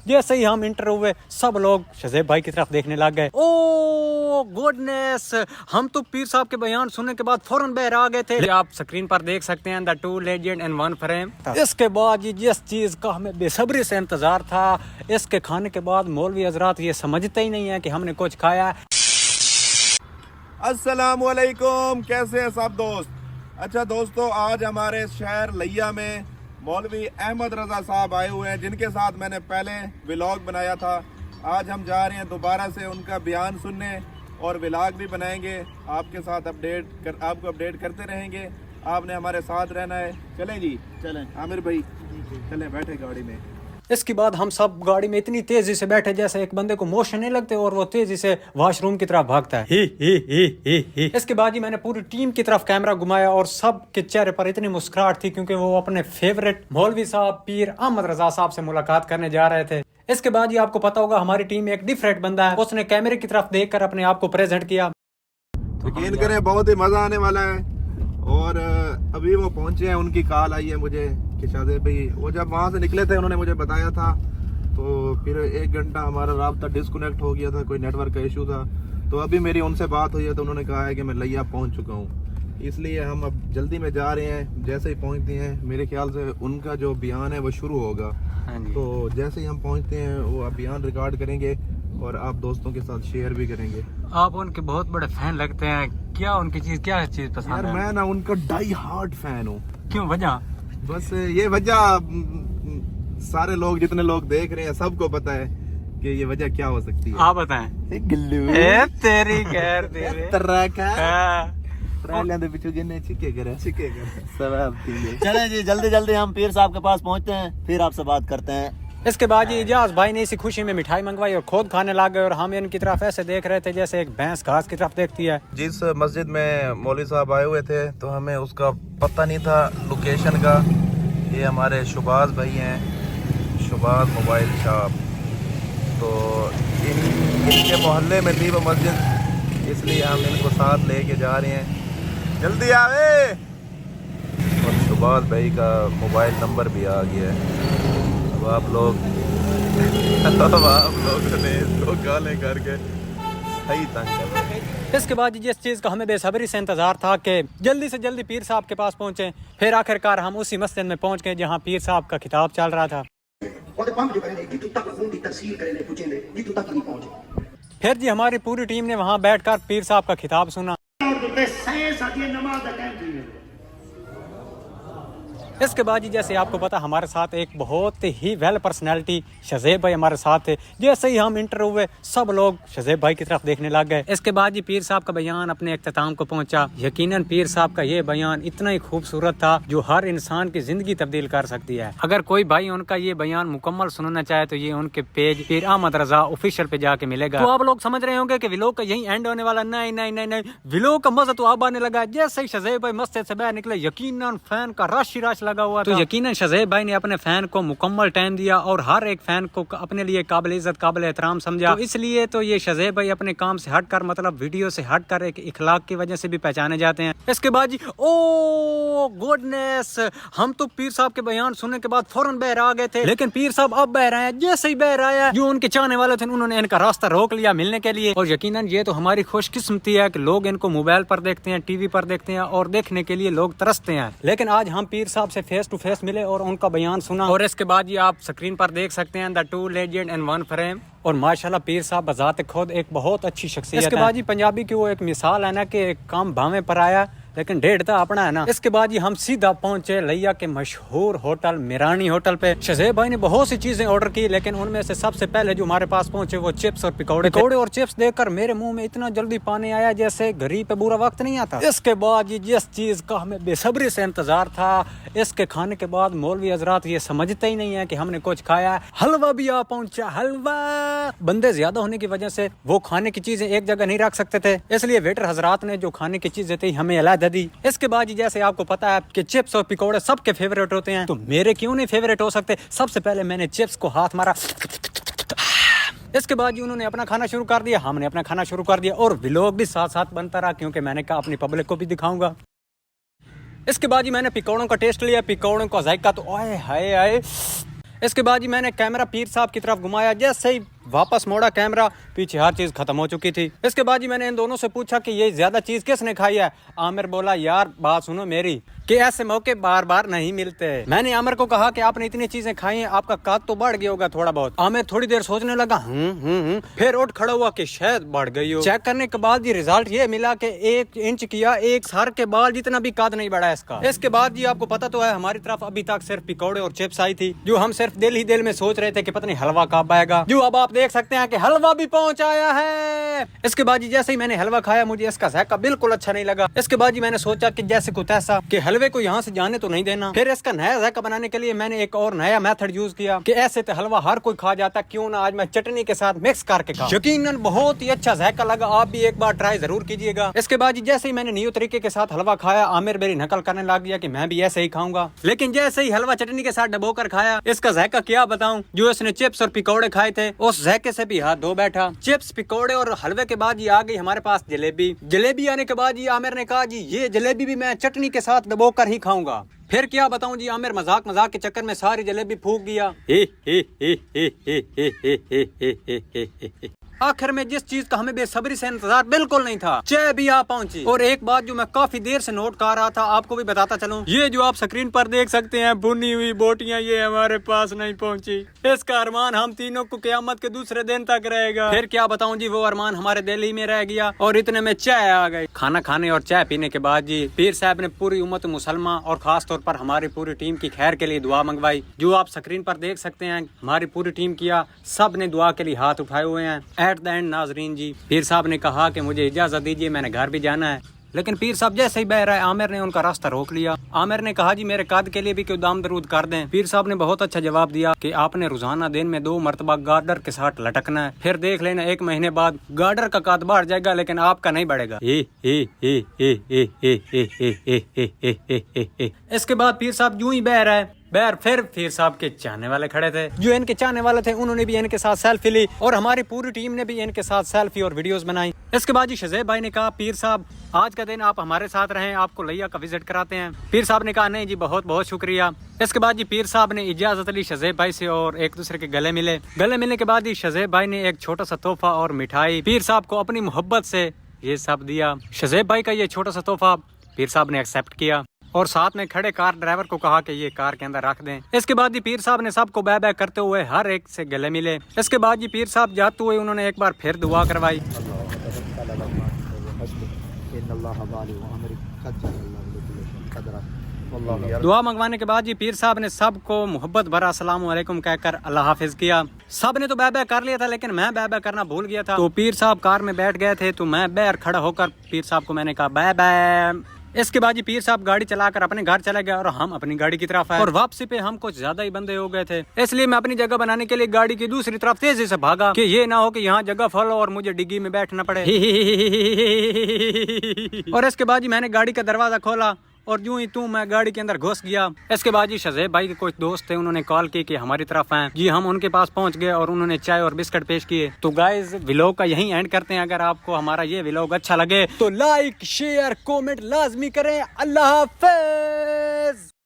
जैसे ही हम इंटर हुए सब लोग शज़ेब भाई की तरफ देखने लग गए। ओ गुडनेस, हम तो पीर साहब के बयान सुनने के बाद फौरन बाहर आ गए थे। आप स्क्रीन पर देख सकते हैं the two legend in one frame. इसके बाद ये जिस चीज का हमें बेसब्री से इंतजार था, इसके खाने के बाद मौलवी हजरात ये समझते ही नहीं है कि हमने कुछ खाया। अस्सलामुअलैकुम, कैसे हैं सब दोस्त। अच्छा दोस्तों, आज हमारे शहर लिया में मौलवी अहमद रजा साहब आए हुए हैं, जिनके साथ मैंने पहले व्लॉग बनाया था। आज हम जा रहे हैं दोबारा से उनका बयान सुनने और व्लॉग भी बनाएंगे, आपके साथ आपको अपडेट करते रहेंगे। आपने हमारे साथ रहना है। चलें जी, चलें आमिर भाई, चलें बैठे गाड़ी में। इसके बाद हम सब गाड़ी में इतनी तेजी से बैठे जैसे एक बंदे को मोशन नहीं लगते और वो तेजी से वॉशरूम की तरफ भागता है। ही। इसके बाद ही मैंने पूरी टीम की तरफ कैमरा घुमाया और सब के चेहरे पर इतनी मुस्कुराहट थी क्योंकि वो अपने फेवरेट मौलवी साहब पीर अहमद रजा साहब से मुलाकात करने जा रहे थे। इसके बाद ही आपको पता होगा हमारी टीम में एक डिफरेंट बंदा है, उसने कैमरे की तरफ देखकर अपने आप को प्रेजेंट किया। यकीन करें बहुत ही मजा आने वाला है। और अभी वो पहुंचे हैं, उनकी कॉल आई है मुझे कि शादी भाई, वो जब वहाँ से निकले थे उन्होंने मुझे बताया था, तो फिर 1 घंटा हमारा राब्ता डिस्कनेक्ट हो गया था, कोई नेटवर्क का इशू था। तो अभी मेरी उनसे बात हुई है तो उन्होंने कहा है कि मैं लिया पहुँच चुका हूँ, इसलिए हम अब जल्दी में जा रहे हैं। जैसे ही पहुँचते हैं मेरे ख्याल से उनका जो बयान है वो शुरू होगा। तो जैसे ही हम पहुँचते हैं वो बयान रिकॉर्ड करेंगे और आप दोस्तों के साथ शेयर भी करेंगे। आप उनके बहुत बड़े फैन लगते हैं, क्या उनकी क्या चीज पसंद है? मैं ना उनका डाई हार्ड फैन हूँ। क्यों, वजह? बस ये वजह सारे लोग, जितने लोग देख रहे हैं, सबको पता है कि ये वजह क्या हो सकती है। आप बताएं। तेरी खैर चले जी, जल्दी जल्दी हम पीर साहब के पास पहुंचते हैं, फिर आपसे बात करते हैं। इसके बाद ये इजाज भाई ने इसी खुशी में मिठाई मंगवाई और खुद खाने लग गए और हम इनकी तरफ ऐसे देख रहे थे जैसे एक भैंस घास की तरफ देखती है। जिस मस्जिद में मौलवी साहब आए हुए थे तो हमें उसका पता नहीं था लोकेशन का। ये हमारे शुबाज भाई हैं, शुबाज मोबाइल शॉप, तो इनके मोहल्ले में थी वो मस्जिद, इसलिए हम इनको साथ लेके जा रहे हैं। जल्दी आवे। और शुबाज भाई का मोबाइल नंबर भी आ गया है। अब आप लोग ने इसको गाले करके सही तंग कर रहे हैं। इसके बाद जिस चीज़ का हमें बेसब्री से इंतजार था कि जल्दी से जल्दी पीर साहब के पास पहुंचे, फिर आखिरकार हम उसी मस्जिद में पहुंच गए जहां पीर साहब का खिताब चल रहा था। फिर जी हमारी पूरी टीम ने वहां बैठकर पीर साहब का खिताब सुना। इसके बाद जी जैसे आपको पता हमारे साथ एक बहुत ही वेल पर्सनैलिटी शज़ेब भाई हमारे साथ थे। जैसे ही हम इंटर हुए सब लोग शज़ेब भाई की तरफ देखने लग गए। इसके बाद जी पीर साहब का बयान अपने इख्तिताम को पहुंचा। यकीनन पीर साहब का ये बयान इतना ही खूबसूरत था जो हर इंसान की जिंदगी तब्दील कर सकती है। अगर कोई भाई उनका ये बयान मुकम्मल सुनना चाहे तो ये उनके पेज पीर अहमद रजा ऑफिशियल पे जाके मिलेगा। तो आप लोग समझ रहे होंगे कि व्लॉग का यही एंड होने वाला। नहीं, व्लॉग का मजा तो अब आने लगा। जैसे ही शज़ेब भाई मस्जिद से बाहर निकले यकीनन फैन का रश लगा हुआ। तो यकीनन शज़ेब भाई ने अपने फैन को मुकम्मल टाइम दिया और हर एक फैन को अपने लिए काबिल इज्जत काबिल एहतराम समझा। तो इसलिए तो ये शज़ेब भाई अपने काम से हटकर, मतलब वीडियो से हटकर, एक इखलाक की वजह से भी पहचाने जाते हैं। इसके बाद जी ओ गुडनेस, हम तो पीर साहब के बयान सुनने के बाद फौरन बाहर आ गए थे, लेकिन पीर साहब अब बाहर आए। जैसे ही बाहर आया जो उनके चाहने वाले थे उन्होंने इनका रास्ता रोक लिया मिलने के लिए। और यकीनन ये तो हमारी खुशकिस्मती है कि लोग इनको मोबाइल पर देखते हैं, टीवी पर देखते हैं और देखने के लिए लोग तरसते हैं। लेकिन आज हम पीर साहब से फेस टू फेस मिले और उनका बयान सुना। और इसके बाद ये आप स्क्रीन पर देख सकते हैं the two legend in one frame. और माशाल्लाह पीर साहब बजाते खुद एक बहुत अच्छी शख्सियत है। इसके बाद जी पंजाबी की वो एक मिसाल है ना कि एक काम भावे पर आया लेकिन डेढ़ था अपना है ना। इसके बाद ही हम सीधा पहुंचे लिया के मशहूर होटल मिरानी होटल पे। शज़ेब भाई ने बहुत सी चीजें ऑर्डर की लेकिन उनमें से सबसे पहले जो हमारे पास पहुंचे वो चिप्स और पकौड़े और चिप्स देखकर मेरे मुंह में इतना जल्दी पानी आया जैसे गरीब पे बुरा वक्त नहीं आता। इसके बाद ये जिस चीज का हमें बेसब्री से इंतजार था, इसके खाने के बाद मौलवी हजरात ये समझते ही नहीं है कि हमने कुछ खाया। हलवा भी आ पहुंचा। हलवा बंदे ज्यादा होने की वजह से वो खाने की चीजें एक जगह नहीं रख सकते थे, इसलिए वेटर हजरात ने जो खाने की चीजें थी हमें अलग दी। इसके बाद जैसे आपको पता है कि चिप्स और पकौड़े सबके फेवरेट होते हैं, तो मेरे क्यों नहीं फेवरेट हो सकते। सबसे पहले मैंने चिप्स को हाथ मारा। इसके बाद उन्होंने अपना खाना शुरू कर दिया, हमने अपना खाना शुरू कर दिया और व्लॉग भी साथ साथ बनता रहा क्योंकि मैंने कहा अपनी पब्लिक को भी दिखाऊंगा। इसके बाद मैंने पकौड़ों का टेस्ट लिया, पकौड़ों का जायका तो ओए हाय हाय। इसके बाद जी मैंने कैमरा पीर साहब की तरफ घुमाया, जैसे ही वापस मोड़ा कैमरा, पीछे हर चीज खत्म हो चुकी थी। इसके बाद जी मैंने इन दोनों से पूछा कि ये ज्यादा चीज किसने खाई है। आमिर बोला यार बात सुनो मेरी, कि ऐसे मौके बार बार नहीं मिलते। मैंने आमिर को कहा कि आपने इतनी चीजें खाई हैं, आपका कद तो बढ़ गया होगा थोड़ा बहुत। आमिर थोड़ी देर सोचने लगा, फिर उठ खड़ा हुआ कि शायद बढ़ गई हो। चेक करने के बाद जी रिजल्ट ये मिला कि 1 इंच किया, एक सर के बाल जितना भी कद नहीं बढ़ा इसका। इसके बाद जी आपको पता तो है हमारी तरफ अभी तक सिर्फ पकौड़े और चिप्स आई थी, जो हम सिर्फ दिल ही दिल में सोच रहे थे कि पता नहीं हलवा कब आएगा। जो अब आप देख सकते हैं कि हलवा भी पहुंच आया है। इसके बाद जी जैसे ही मैंने हलवा खाया, मुझे इसका जायका बिल्कुल अच्छा नहीं लगा। इसके बाद जी मैंने सोचा कि जैसे कुछ ऐसा कि हलवे को यहाँ से जाने तो नहीं देना। फिर इसका नया जायका बनाने के लिए मैंने एक और नया मेथड यूज किया कि ऐसे तो हलवा हर कोई खा जाता, क्यों ना आज मैं चटनी के साथ मिक्स करके खाऊं। यकीनन बहुत ही अच्छा जायका लगा, आप भी एक बार ट्राई जरूर कीजिएगा। इसके बाद जी जैसे ही मैंने न्यू तरीके के साथ हलवा खाया, आमिर मेरी नकल करने लग गया कि मैं भी ऐसे ही खाऊंगा। लेकिन जैसे ही हलवा चटनी के साथ डबोकर खाया, इसका जायका क्या बताऊं। जो इसने चिप्स और पकौड़े खाए थे, उस जायके से भी हाथ धो बैठा। चिप्स पकौड़े और हलवे के बाद ये आ गई हमारे पास जलेबी। जलेबी आने के बाद जी आमिर ने कहा जी ये जलेबी भी मैं चटनी के साथ डबोकर ही खाऊंगा। फिर क्या बताऊं जी, आमिर मजाक के चक्कर में सारी जलेबी फूंक दिया। आखिर में जिस चीज का हमें बेसब्री से इंतजार बिल्कुल नहीं था, चाय भी आ पहुंची। और एक बात जो मैं काफी देर से नोट कर रहा था, आपको भी बताता चलूं, ये जो आप स्क्रीन पर देख सकते हैं भुनी हुई बोटियां, ये हमारे पास नहीं पहुंची। इसका अरमान हम तीनों को क़यामत के दूसरे दिन तक रहेगा। फिर क्या बताऊं जी, वो अरमान हमारे दिल ही में रह गया और इतने में चाय आ गई। खाना खाने और चाय पीने के बाद जी पीर साहब ने पूरी उम्मत मुसलमान और खास तौर पर हमारी पूरी टीम की खैर के लिए दुआ मंगवाई। जो आप स्क्रीन पर देख सकते हैं हमारी पूरी टीम किया, सब ने दुआ के लिए हाथ उठाए हुए हैं। एट द एंड नाजरीन जी पीर साहब ने कहा कि मुझे इजाजत दीजिए, मैंने घर भी जाना है। लेकिन पीर साहब जैसे ही बह रहा है, आमिर ने उनका रास्ता रोक लिया। आमिर ने कहा जी मेरे कद के लिए भी क्यों दाम दरूद कर दें। पीर साहब ने बहुत अच्छा जवाब दिया कि आपने रोजाना दिन में 2 मरतबा गार्डर के साथ लटकना है, फिर देख लेना 1 महीने बाद गार्डर का कद बढ़ जाएगा लेकिन आपका नहीं बढ़ेगा। इसके बाद पीर साहब यूं ही बह रहा है। फिर पीर साहब के चाहने वाले खड़े थे, जो इनके चाहने वाले थे उन्होंने भी इनके साथ सेल्फी ली और हमारी पूरी टीम ने भी इनके साथ सेल्फी और वीडियोस बनाई। इसके बाद जी शज़ेब भाई ने कहा पीर साहब आज का दिन आप हमारे साथ रहें, आपको लिया का विजिट कराते हैं। पीर साहब ने कहा नहीं जी बहुत बहुत शुक्रिया। इसके बाद जी पीर साहब ने इजाजत ली शज़ेब भाई से और एक दूसरे के गले मिले। गले मिलने के बाद जी शज़ेब भाई ने एक छोटा सा तोहफा और मिठाई पीर साहब को अपनी मोहब्बत से ये सब दिया। शज़ेब भाई का ये छोटा सा तोहफा पीर साहब ने एक्सेप्ट किया और साथ में खड़े कार ड्राइवर को कहा कि ये कार के अंदर रख दें। इसके बाद जी पीर साहब ने सबको बाय बाय करते हुए हर एक से गले मिले। इसके बाद जी पीर साहब जाते हुए उन्होंने एक बार फिर दुआ करवाई। दुआ मंगवाने के बाद जी पीर साहब ने सबको मोहब्बत भरा अस्सलाम वालेकुम कहकर अल्लाह हाफिज किया। सब ने तो बाय बाय कर लिया था लेकिन मैं बाय बाय करना भूल गया था। तो पीर साहब कार में बैठ गए थे तो मैं बाहर खड़ा होकर पीर साहब को मैंने कहा बाय बाय। इसके बाद जी पीर साहब गाड़ी चलाकर अपने घर चले गए और हम अपनी गाड़ी की तरफ आए और वापसी पे हम कुछ ज्यादा ही बंदे हो गए थे, इसलिए मैं अपनी जगह बनाने के लिए गाड़ी की दूसरी तरफ तेजी से भागा कि ये ना हो कि यहाँ जगह फल हो और मुझे डिग्गी में बैठना पड़े। और इसके बाद जी मैंने गाड़ी का दरवाजा खोला और यूं ही मैं गाड़ी के अंदर घुस गया। इसके बाद जी शज़ेब भाई के कुछ दोस्त थे, उन्होंने कॉल की कि हमारी तरफ आए। जी हम उनके पास पहुंच गए और उन्होंने चाय और बिस्किट पेश किए। तो गाइज व्लॉग का यहीं एंड करते हैं। अगर आपको हमारा ये व्लॉग अच्छा लगे तो लाइक शेयर कमेंट लाजमी करें। अल्लाह हाफिज।